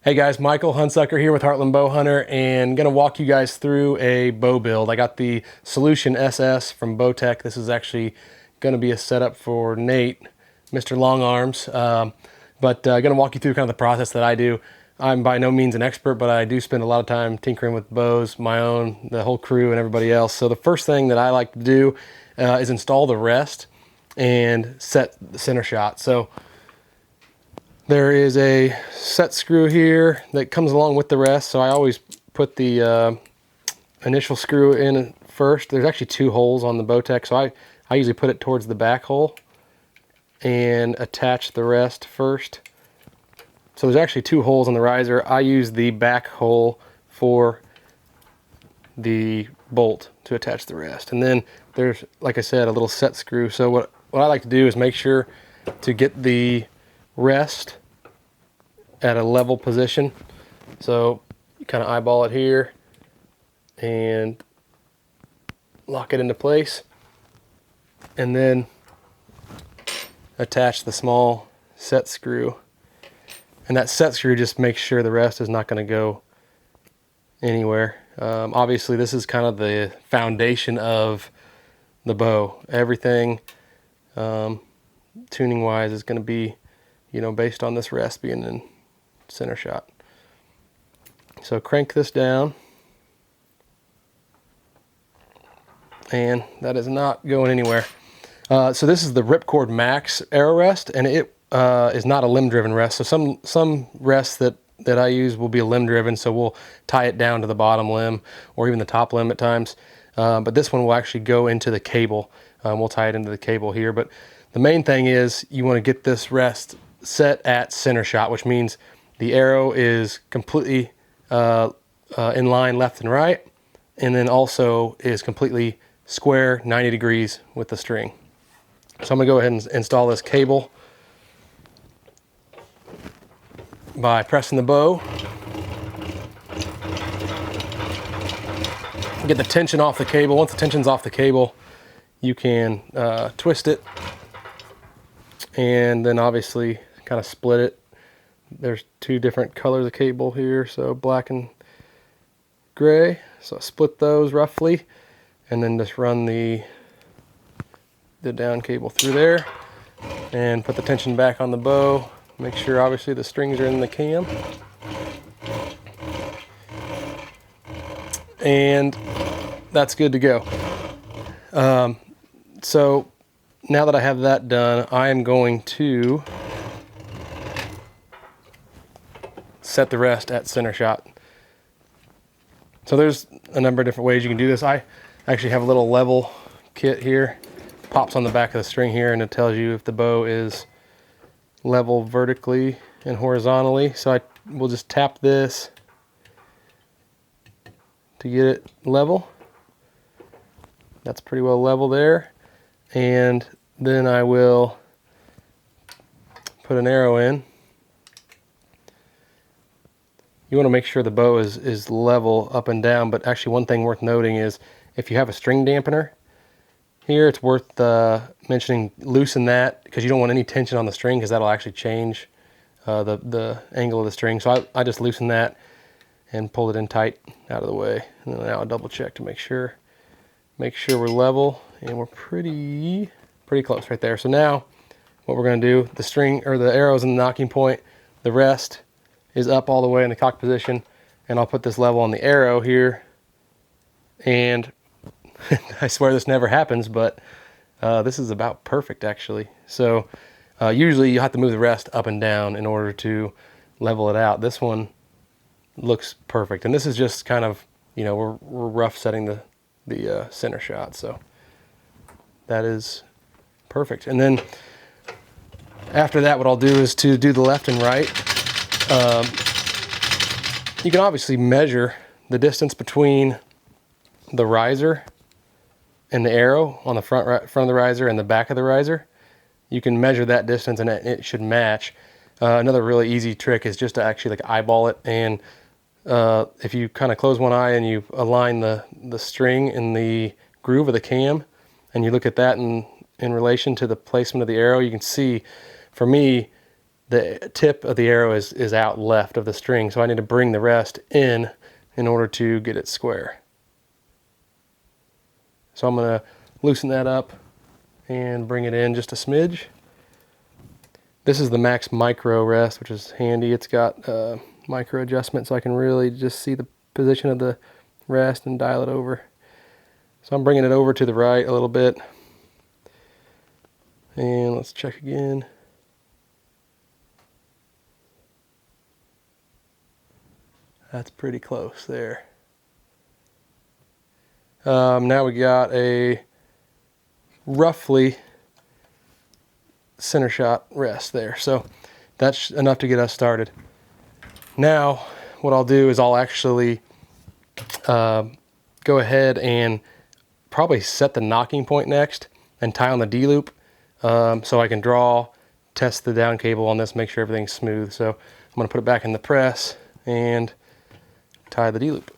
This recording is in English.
Hey guys, Michael Hunsucker here with Heartland Bow Hunter, and gonna walk you guys through a bow build. I got the Solution SS from Bowtech. This is actually gonna be a setup for Nate, Mr. Long Arms, but gonna walk you through kind of the process that I do. I'm by no means an expert, but I do spend a lot of time tinkering with bows, my own, the whole crew, and everybody else. So the first thing that I like to do is install the rest and set the center shot. So there is a set screw here that comes along with the rest, so I always put the initial screw in first. There's actually two holes on the Bowtech, so I usually put it towards the back hole and attach the rest first. So there's actually two holes on the riser. I use the back hole for the bolt to attach the rest. And then there's, like I said, a little set screw. So what I like to do is make sure to get the rest at a level position. So you kind of eyeball it here and lock it into place, and then attach the small set screw. And that set screw just makes sure the rest is not going to go anywhere. Obviously this is kind of the foundation of the bow. Everything tuning wise is going to be, based on this rest being in center shot. So crank this down, and that is not going anywhere. So this is the Ripcord Max arrow rest, and it is not a limb driven rest. So some rests that I use will be a limb driven, so we'll tie it down to the bottom limb or even the top limb at times. But this one will actually go into the cable. We'll tie it into the cable here. But the main thing is you want to get this rest set at center shot, which means the arrow is completely in line left and right, and then also is completely square 90 degrees with the string. So I'm gonna go ahead and install this cable by pressing the bow. Get the tension off the cable. Once the tension's off the cable, you can twist it, and then obviously kind of split it. There's two different colors of cable here, so black and gray. So I split those roughly, and then just run the down cable through there and put the tension back on the bow. Make sure obviously the strings are in the cam. And that's good to go. So now that I have that done, I am going to set the rest at center shot. So there's a number of different ways you can do this. I actually have a little level kit here. Pops on the back of the string here, and it tells you if the bow is level vertically and horizontally. So I will just tap this to get it level. That's pretty well level there. And then I will put an arrow in. You want to make sure the bow is level up and down, but actually one thing worth noting is if you have a string dampener here, it's worth mentioning loosen that, because you don't want any tension on the string, because that'll actually change the angle of the string. So I just loosen that and pull it in tight out of the way. And then now I'll double check to make sure we're level, and we're pretty close right there. So now what we're going to do, the string or the arrow's in the nocking point, the rest is up all the way in the cock position, and I'll put this level on the arrow here, and I swear this never happens, but this is about perfect actually. So usually you have to move the rest up and down in order to level it out. This one looks perfect, and this is just kind of, we're rough setting the center shot, so that is perfect. And then after that, what I'll do is to do the left and right. You can obviously measure the distance between the riser and the arrow on the front of the riser and the back of the riser. You can measure that distance, and it should match. Another really easy trick is just to actually eyeball it, and if you kind of close one eye and you align the string in the groove of the cam, and you look at that in relation to the placement of the arrow, you can see, for me, the tip of the arrow is out left of the string, so I need to bring the rest in order to get it square. So I'm going to loosen that up and bring it in just a smidge. This is the Max Micro rest, which is handy. It's got micro adjustment, so I can really just see the position of the rest and dial it over. So I'm bringing it over to the right a little bit. And let's check again. That's pretty close there. Now we got a roughly center shot rest there. So that's enough to get us started. Now what I'll do is I'll actually go ahead and probably set the knocking point next and tie on the D-loop, so I can test the down cable on this, make sure everything's smooth. So I'm going to put it back in the press and tie the D-loop.